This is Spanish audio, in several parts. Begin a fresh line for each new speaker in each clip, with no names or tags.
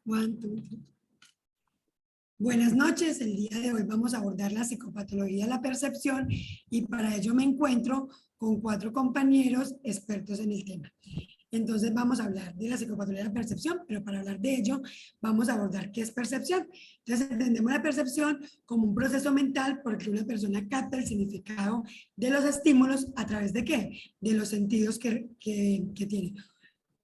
One, two, three. Buenas noches, el día de hoy vamos a abordar la psicopatología de la percepción y para ello me encuentro con 4 compañeros expertos en el tema. Entonces vamos a hablar de la psicopatología de la percepción, pero para hablar de ello vamos a abordar qué es percepción. Entonces entendemos la percepción como un proceso mental porque una persona capta el significado de los estímulos a través de qué? De los sentidos que tiene.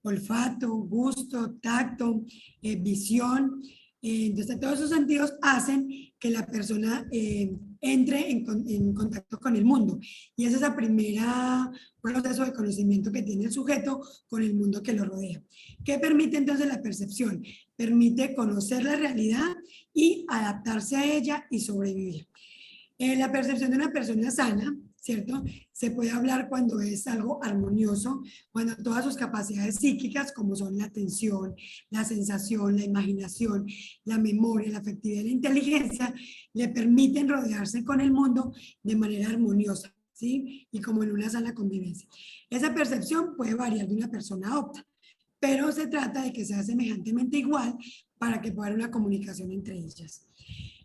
Olfato, gusto, tacto, visión. Entonces, todos esos sentidos hacen que la persona entre en contacto con el mundo. Y ese es el primer proceso de conocimiento que tiene el sujeto con el mundo que lo rodea. ¿Qué permite entonces la percepción? Permite conocer la realidad y adaptarse a ella y sobrevivir. La percepción de una persona sana, ¿cierto? Se puede hablar cuando es algo armonioso, cuando todas sus capacidades psíquicas, como son la atención, la sensación, la imaginación, la memoria, la afectividad y la inteligencia, le permiten rodearse con el mundo de manera armoniosa, ¿sí? Y como en una sana convivencia. Esa percepción puede variar de una persona a otra, pero se trata de que sea semejantemente igual para que pueda haber una comunicación entre ellas.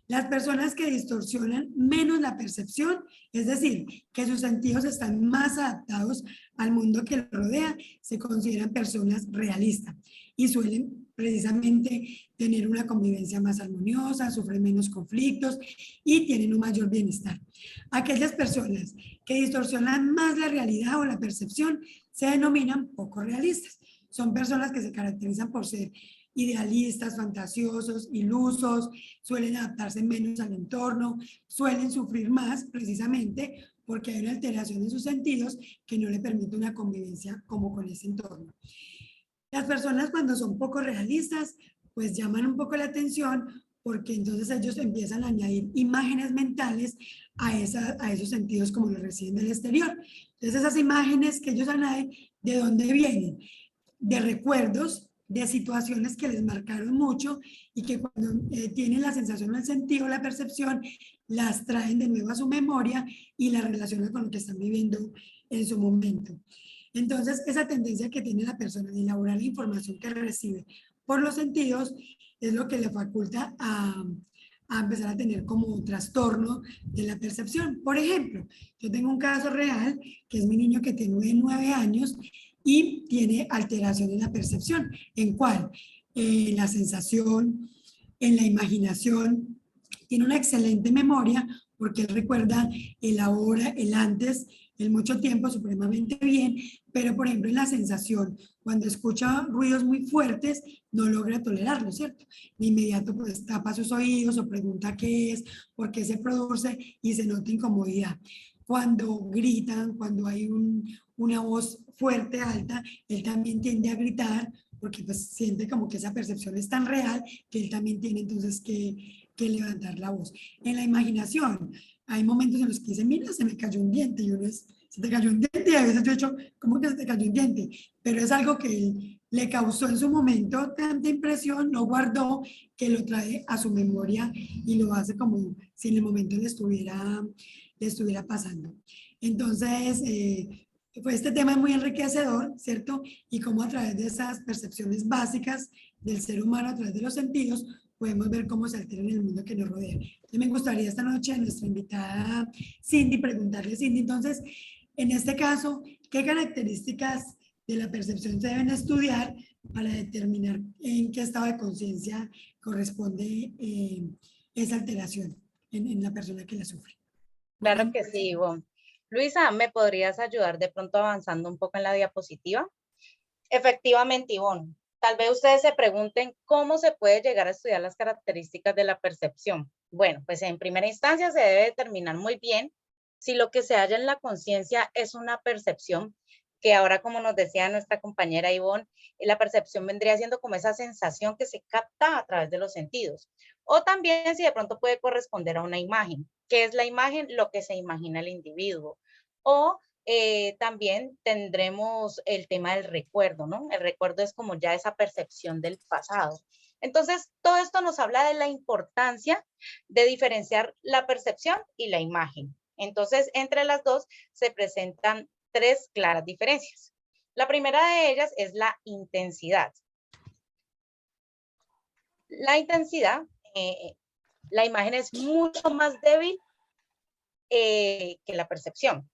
Las personas que distorsionan menos la percepción, es decir, que sus sentidos están más adaptados al mundo que los rodea, se consideran personas realistas y suelen precisamente tener una convivencia más armoniosa, sufren menos conflictos y tienen un mayor bienestar. Aquellas personas que distorsionan más la realidad o la percepción se denominan poco realistas. Son personas que se caracterizan por ser idealistas, fantasiosos, ilusos, suelen adaptarse menos al entorno, suelen sufrir más precisamente porque hay una alteración en sus sentidos que no le permite una convivencia como con ese entorno. Las personas cuando son poco realistas, pues llaman un poco la atención porque entonces ellos empiezan a añadir imágenes mentales a esos sentidos como los reciben del exterior. Entonces esas imágenes que ellos añaden, ¿de dónde vienen? De recuerdos, de situaciones que les marcaron mucho y que cuando tienen la sensación, el sentido, la percepción, las traen de nuevo a su memoria y las relacionan con lo que están viviendo en su momento. Entonces, esa tendencia que tiene la persona de elaborar la información que recibe por los sentidos es lo que le faculta a empezar a tener como un trastorno de la percepción. Por ejemplo, yo tengo un caso real que es mi niño que tiene 9 años y tiene alteración en la percepción. ¿En cuál? En la sensación, en la imaginación. Tiene una excelente memoria porque él recuerda el ahora, el antes, el mucho tiempo supremamente bien, pero por ejemplo en la sensación, cuando escucha ruidos muy fuertes, no logra tolerarlo, ¿cierto? De inmediato pues tapa sus oídos o pregunta qué es, por qué se produce y se nota incomodidad. Cuando gritan, cuando hay una voz fuerte, alta, él también tiende a gritar porque pues siente como que esa percepción es tan real que él también tiene entonces que levantar la voz. En la imaginación, hay momentos en los que dice, mira, se me cayó un diente, y uno es, se te cayó un diente, y a veces yo he hecho, ¿cómo que se te cayó un diente? Pero es algo que él le causó en su momento tanta impresión, lo guardó, que lo trae a su memoria y lo hace como si en el momento le estuviera pasando. Entonces, pues este tema es muy enriquecedor, ¿cierto? Y cómo a través de esas percepciones básicas del ser humano, a través de los sentidos, podemos ver cómo se altera en el mundo que nos rodea. Entonces, me gustaría esta noche a nuestra invitada Cindy preguntarle, Cindy, entonces, en este caso, ¿qué características de la percepción se deben estudiar para determinar en qué estado de conciencia corresponde esa alteración en la persona que la sufre?
Claro que sí, Ivonne. Luisa, ¿me podrías ayudar de pronto avanzando un poco en la diapositiva? Efectivamente, Ivonne. Tal vez ustedes se pregunten cómo se puede llegar a estudiar las características de la percepción. Bueno, pues en primera instancia se debe determinar muy bien si lo que se halla en la conciencia es una percepción, que ahora, como nos decía nuestra compañera Ivonne, la percepción vendría siendo como esa sensación que se capta a través de los sentidos. O también si de pronto puede corresponder a una imagen. ¿Qué es la imagen? Lo que se imagina el individuo. O también tendremos el tema del recuerdo, ¿no? El recuerdo es como ya esa percepción del pasado. Entonces, todo esto nos habla de la importancia de diferenciar la percepción y la imagen. Entonces, entre las dos se presentan 3 claras diferencias. La primera de ellas es la intensidad. La intensidad, la imagen es mucho más débil que la percepción.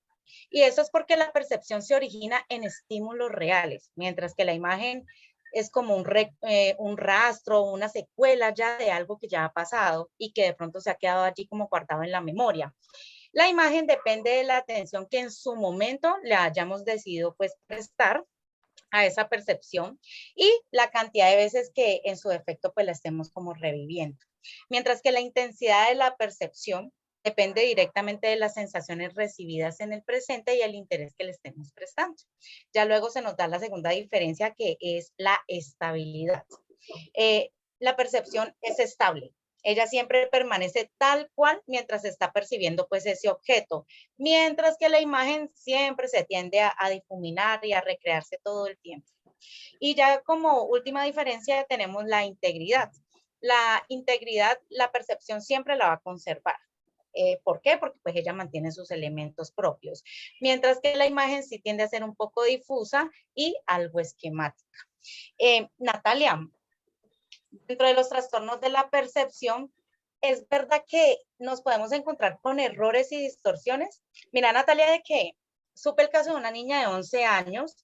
Y eso es porque la percepción se origina en estímulos reales, mientras que la imagen es como un rastro, una secuela ya de algo que ya ha pasado y que de pronto se ha quedado allí como guardado en la memoria. La imagen depende de la atención que en su momento le hayamos decidido pues prestar a esa percepción y la cantidad de veces que en su defecto pues la estemos como reviviendo. Mientras que la intensidad de la percepción depende directamente de las sensaciones recibidas en el presente y el interés que le estemos prestando. Ya luego se nos da la segunda diferencia, que es la estabilidad. La percepción es estable. Ella siempre permanece tal cual mientras está percibiendo pues ese objeto, mientras que la imagen siempre se tiende a difuminar y a recrearse todo el tiempo. Y ya como última diferencia tenemos la integridad. La integridad, la percepción siempre la va a conservar. ¿Por qué? Porque pues ella mantiene sus elementos propios, mientras que la imagen sí tiende a ser un poco difusa y algo esquemática. Natalia, dentro de los trastornos de la percepción, ¿es verdad que nos podemos encontrar con errores y distorsiones? Mira, Natalia, de que supe el caso de una niña de 11 años,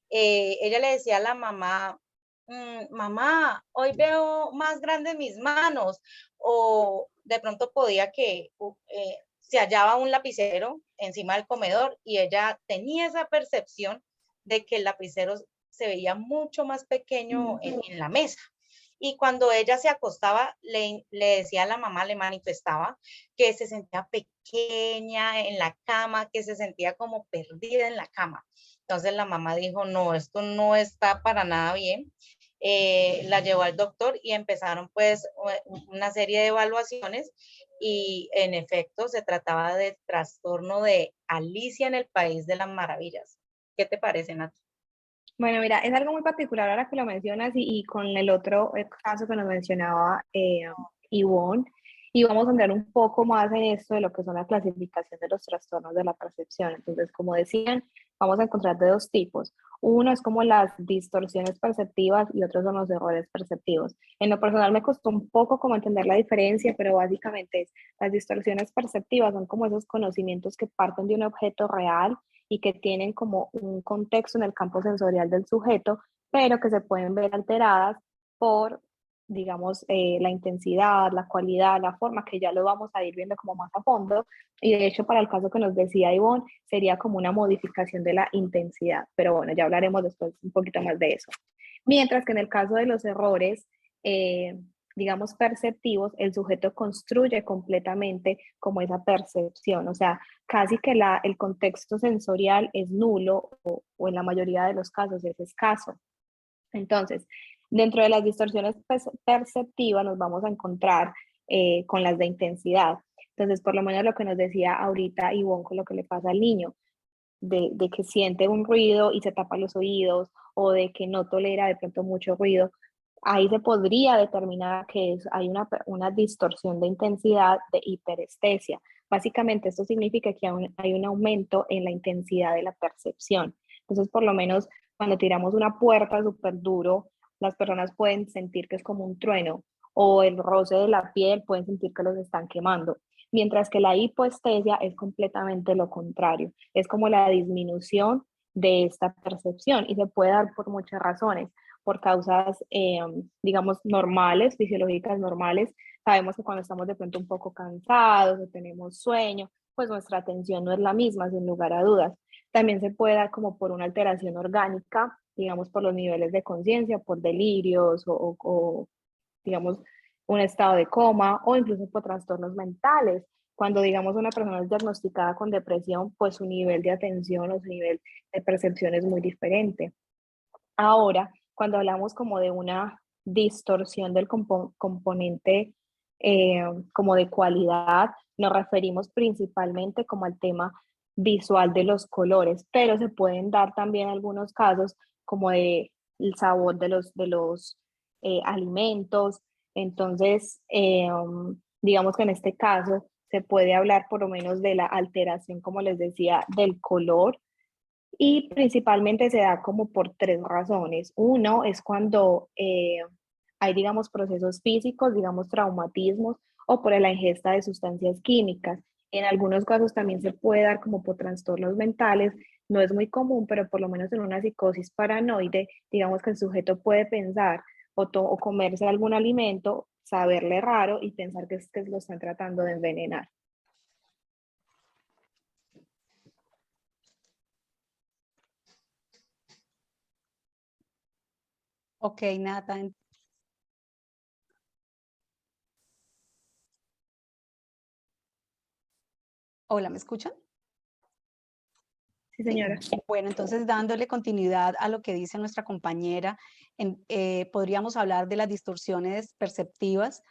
ella le decía a la mamá, mamá, hoy veo más grandes mis manos, o de pronto podía que se hallaba un lapicero encima del comedor y ella tenía esa percepción de que el lapicero se veía mucho más pequeño en la mesa. Y cuando ella se acostaba, le decía a la mamá, le manifestaba que se sentía pequeña en la cama, que se sentía como perdida en la cama. Entonces la mamá dijo, no, esto no está para nada bien. La llevó al doctor y empezaron pues una serie de evaluaciones y en efecto se trataba de trastorno de Alicia en el País de las Maravillas. ¿Qué te parece, Nat?
Bueno, mira, es algo muy particular ahora que lo mencionas y con el otro caso que nos mencionaba Ivonne, y vamos a andar un poco más en esto de lo que son la clasificación de los trastornos de la percepción. Entonces, como decían, vamos a encontrar de dos tipos. Uno es como las distorsiones perceptivas y otros son los errores perceptivos. En lo personal me costó un poco como entender la diferencia, pero básicamente es, las distorsiones perceptivas son como esos conocimientos que parten de un objeto real y que tienen como un contexto en el campo sensorial del sujeto, pero que se pueden ver alteradas por, digamos, la intensidad, la cualidad, la forma, que ya lo vamos a ir viendo como más a fondo. Y de hecho, para el caso que nos decía Ivonne, sería como una modificación de la intensidad. Pero bueno, ya hablaremos después un poquito más de eso. Mientras que en el caso de los errores, digamos, perceptivos, el sujeto construye completamente como esa percepción, o sea, casi que el contexto sensorial es nulo o en la mayoría de los casos es escaso. Entonces, dentro de las distorsiones perceptivas nos vamos a encontrar con las de intensidad. Entonces, por lo menos lo que nos decía ahorita Ivonne con lo que le pasa al niño, de que siente un ruido y se tapa los oídos o de que no tolera de pronto mucho ruido, ahí se podría determinar que hay una distorsión de intensidad de hiperestesia. Básicamente esto significa que hay un aumento en la intensidad de la percepción. Entonces, por lo menos cuando tiramos una puerta súper duro, las personas pueden sentir que es como un trueno o el roce de la piel, pueden sentir que los están quemando. Mientras que la hipoestesia es completamente lo contrario, es como la disminución de esta percepción y se puede dar por muchas razones, por causas, digamos, normales, fisiológicas normales. Sabemos que cuando estamos de pronto un poco cansados o tenemos sueño, pues nuestra atención no es la misma, sin lugar a dudas. También se puede dar como por una alteración orgánica, digamos, por los niveles de conciencia, por delirios o digamos, un estado de coma o incluso por trastornos mentales. Cuando, digamos, una persona es diagnosticada con depresión, pues su nivel de atención o su nivel de percepción es muy diferente. Ahora, cuando hablamos como de una distorsión del componente como de cualidad, nos referimos principalmente como al tema visual de los colores, pero se pueden dar también algunos casos como de el sabor de los alimentos. Entonces, digamos que en este caso se puede hablar por lo menos de la alteración, como les decía, del color y principalmente se da como por tres razones. Uno es cuando hay, digamos, procesos físicos, digamos, traumatismos o por la ingesta de sustancias químicas. En algunos casos también se puede dar como por trastornos mentales, no es muy común, pero por lo menos en una psicosis paranoide, digamos que el sujeto puede pensar o comerse algún alimento, saberle raro y pensar que es que lo están tratando de envenenar.
Ok, Nata. Hola, ¿me escuchan?
Sí, señora.
Bueno, entonces dándole continuidad a lo que dice nuestra compañera, podríamos hablar de las distorsiones perceptivas,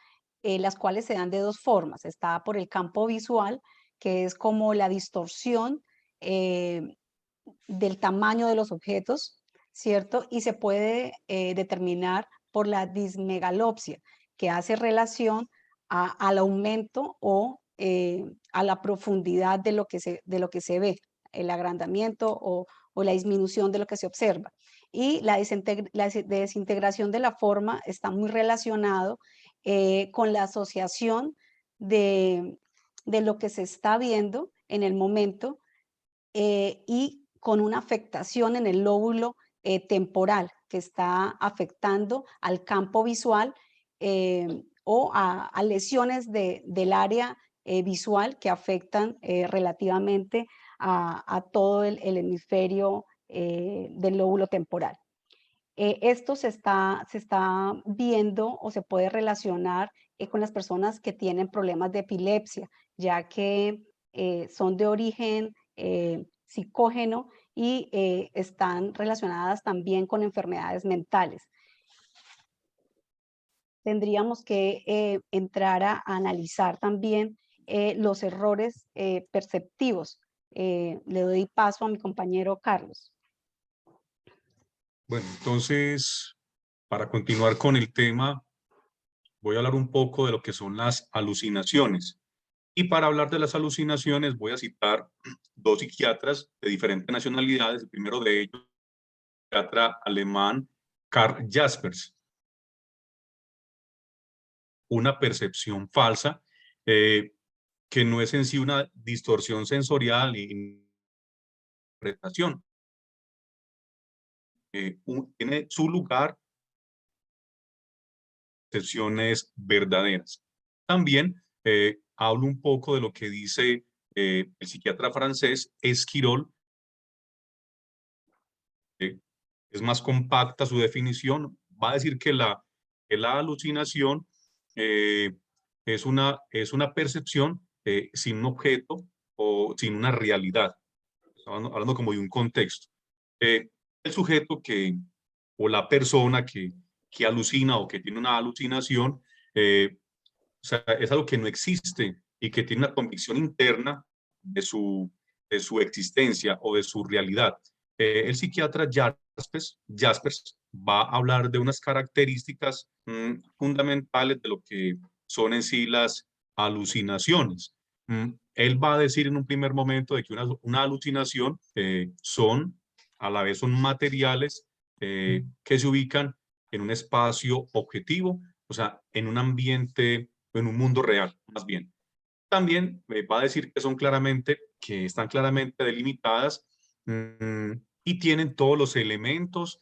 las cuales se dan de dos formas. Está por el campo visual, que es como la distorsión del tamaño de los objetos, ¿cierto? Y se puede determinar por la dismegalopsia, que hace relación al aumento o a la profundidad de lo que se ve, el agrandamiento o la disminución de lo que se observa. Y la desintegración de la forma está muy relacionado con la asociación de lo que se está viendo en el momento y con una afectación en el lóbulo temporal que está afectando al campo visual o a lesiones del área visual que afectan relativamente a todo el hemisferio del lóbulo temporal. Esto se está viendo o se puede relacionar con las personas que tienen problemas de epilepsia, ya que son de origen psicógeno y están relacionadas también con enfermedades mentales. Tendríamos que entrar a analizar también los errores perceptivos. Le doy paso a mi compañero Carlos.
Bueno, entonces, para continuar con el tema, voy a hablar un poco de lo que son las alucinaciones. Y para hablar de las alucinaciones voy a citar dos psiquiatras de diferentes nacionalidades. El primero de ellos, el psiquiatra alemán Karl Jaspers. Una percepción falsa que no es en sí una distorsión sensorial y interpretación. Tiene su lugar percepciones verdaderas. También hablo un poco de lo que dice el psiquiatra francés Esquirol. Es más compacta su definición. Va a decir que la alucinación es una percepción sin un objeto o sin una realidad. Hablando como de un contexto. El sujeto o la persona que alucina o que tiene una alucinación, o sea, es algo que no existe y que tiene una convicción interna de su existencia o de su realidad. El psiquiatra Jaspers va a hablar de unas características fundamentales de lo que son en sí las alucinaciones. Él va a decir en un primer momento de que una alucinación a la vez son materiales que se ubican en un espacio objetivo, o sea, en un ambiente, en un mundo real, más bien. También va a decir que están claramente delimitadas y tienen todos los elementos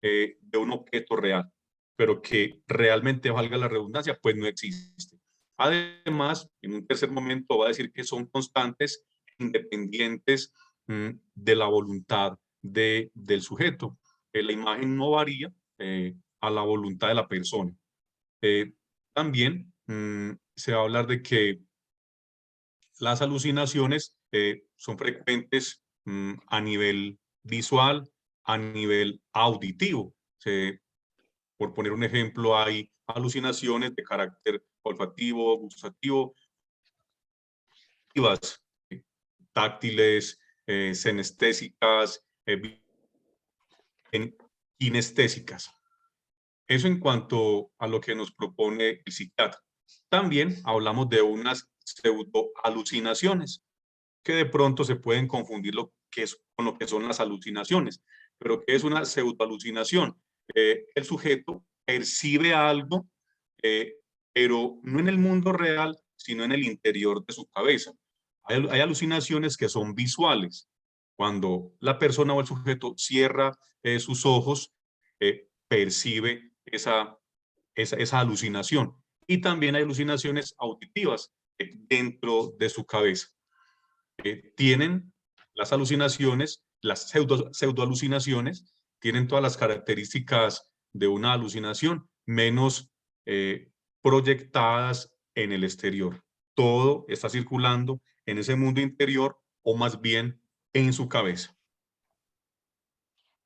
de un objeto real, pero que realmente, valga la redundancia, pues no existe. Además, en un tercer momento va a decir que son constantes, independientes de la voluntad del sujeto. La imagen no varía a la voluntad de la persona. También se va a hablar de que las alucinaciones son frecuentes a nivel visual, a nivel auditivo. Por poner un ejemplo, hay alucinaciones de carácter olfativo, gustativo, táctiles, senestésicas, kinestésicas. Eso en cuanto a lo que nos propone el psiquiatra. También hablamos de unas pseudoalucinaciones, que de pronto se pueden confundir con lo que son las alucinaciones. Pero ¿qué es una pseudoalucinación? El sujeto percibe algo, pero no en el mundo real, sino en el interior de su cabeza. Hay alucinaciones que son visuales. Cuando la persona o el sujeto cierra sus ojos, percibe esa alucinación. Y también hay alucinaciones auditivas dentro de su cabeza. Tienen las alucinaciones, las pseudoalucinaciones, tienen todas las características de una alucinación, menos proyectadas en el exterior. Todo está circulando en ese mundo interior, o más bien en su cabeza.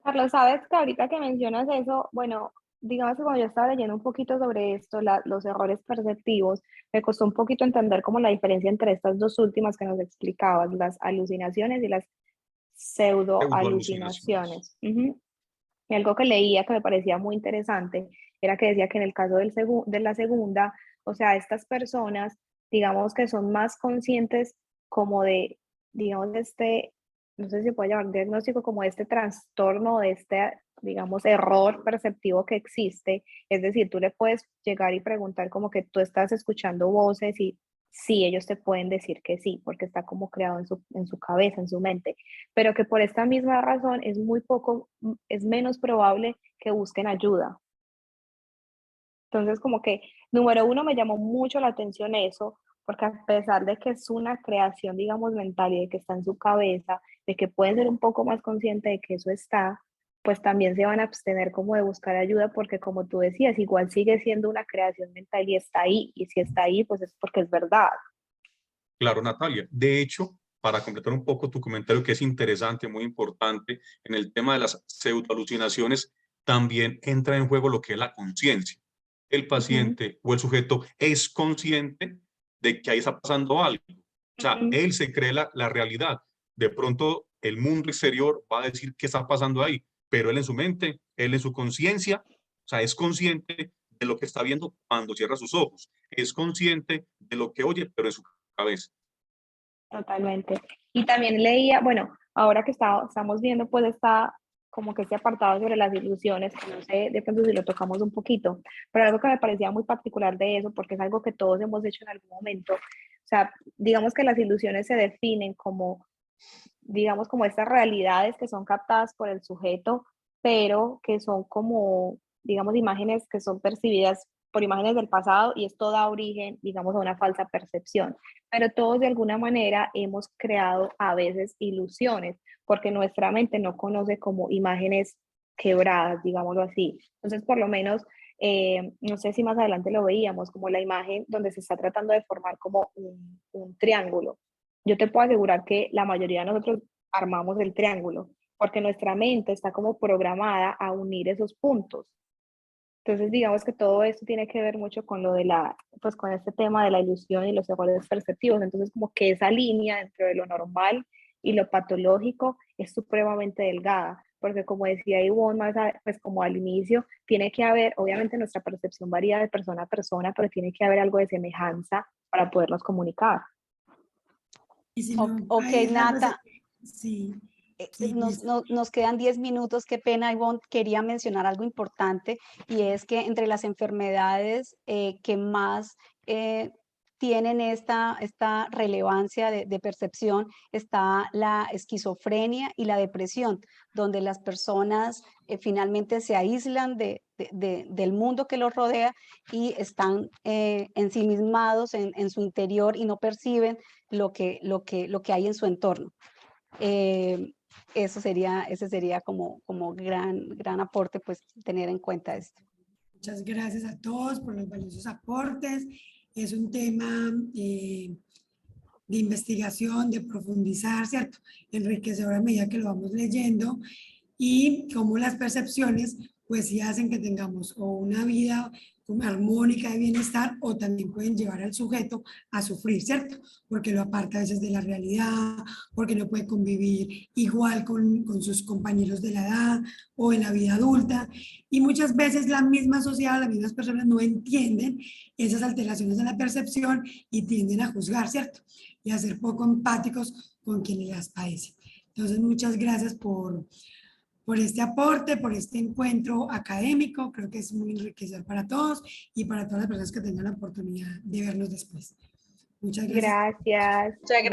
Carlos, sabes que ahorita que mencionas eso, bueno, digamos que cuando yo estaba leyendo un poquito sobre esto, los errores perceptivos, me costó un poquito entender como la diferencia entre estas dos últimas que nos explicabas, las alucinaciones y las pseudoalucinaciones. Ujú. Y algo que leía que me parecía muy interesante era que decía que en el caso de la segunda, o sea, estas personas, digamos que son más conscientes como de, digamos, de este, no sé si puede llamar diagnóstico, como de este trastorno, de este, digamos, error perceptivo que existe. Es decir, tú le puedes llegar y preguntar como que tú estás escuchando voces y sí, ellos te pueden decir que sí, porque está como creado en su cabeza, en su mente, pero que por esta misma razón es muy poco, es menos probable que busquen ayuda. Entonces, como que, número uno, me llamó mucho la atención eso, porque a pesar de que es una creación, digamos, mental y de que está en su cabeza, de que pueden ser un poco más conscientes de que eso está, pues también se van a abstener como de buscar ayuda, porque como tú decías, igual sigue siendo una creación mental y está ahí, y si está ahí, pues es porque es verdad.
Claro, Natalia. De hecho, para completar un poco tu comentario, que es interesante, muy importante, en el tema de las pseudoalucinaciones, también entra en juego lo que es la conciencia. El paciente o el sujeto es consciente de que ahí está pasando algo. O sea, él se cree la realidad. De pronto, el mundo exterior va a decir qué está pasando ahí, pero él en su mente, él en su conciencia, o sea, es consciente de lo que está viendo cuando cierra sus ojos. Es consciente de lo que oye, pero en su cabeza.
Totalmente. Y también leía, bueno, ahora que estamos viendo, pues está como que este apartado sobre las ilusiones, que no sé de pronto si lo tocamos un poquito, pero algo que me parecía muy particular de eso, porque es algo que todos hemos hecho en algún momento. O sea, digamos que las ilusiones se definen como, digamos, como estas realidades que son captadas por el sujeto, pero que son como, digamos, imágenes que son percibidas por imágenes del pasado y esto da origen, digamos, a una falsa percepción. Pero todos de alguna manera hemos creado a veces ilusiones, porque nuestra mente no conoce como imágenes quebradas, digámoslo así. Entonces, por lo menos, no sé si más adelante lo veíamos, como la imagen donde se está tratando de formar como un triángulo. Yo te puedo asegurar que la mayoría de nosotros armamos el triángulo, porque nuestra mente está como programada a unir esos puntos. Entonces, digamos que todo esto tiene que ver mucho con lo de pues con este tema de la ilusión y los errores perceptivos. Entonces, como que esa línea entre lo normal y lo patológico es supremamente delgada, porque como decía Ivonne, pues como al inicio, tiene que haber, obviamente nuestra percepción varía de persona a persona, pero tiene que haber algo de semejanza para podernos comunicar.
Y si no,
Ok, Nata,
sí, sí,
nos quedan 10 minutos, qué pena, Ivonne, quería mencionar algo importante y es que entre las enfermedades que más tienen esta relevancia de percepción está la esquizofrenia y la depresión, donde las personas finalmente se aíslan del mundo que los rodea y están ensimismados en su interior y no perciben lo que hay en su entorno. Ese sería como gran aporte, pues tener en cuenta esto.
muchas gracias a todos por los valiosos aportes. Es un tema de investigación, de profundizar, ¿cierto? Enriquecedor a medida que lo vamos leyendo y cómo las percepciones pues sí hacen que tengamos o una vida armónica de bienestar o también pueden llevar al sujeto a sufrir, ¿cierto? Porque lo aparta a veces de la realidad, porque no puede convivir igual con sus compañeros de la edad o en la vida adulta. Y muchas veces la misma sociedad, las mismas personas no entienden esas alteraciones de la percepción y tienden a juzgar, ¿cierto? Y a ser poco empáticos con quienes las padecen. Entonces, muchas gracias por este aporte, por este encuentro académico. Creo que es muy enriquecedor para todos y para todas las personas que tengan la oportunidad de vernos después. Muchas gracias.
Gracias.
Muchas gracias.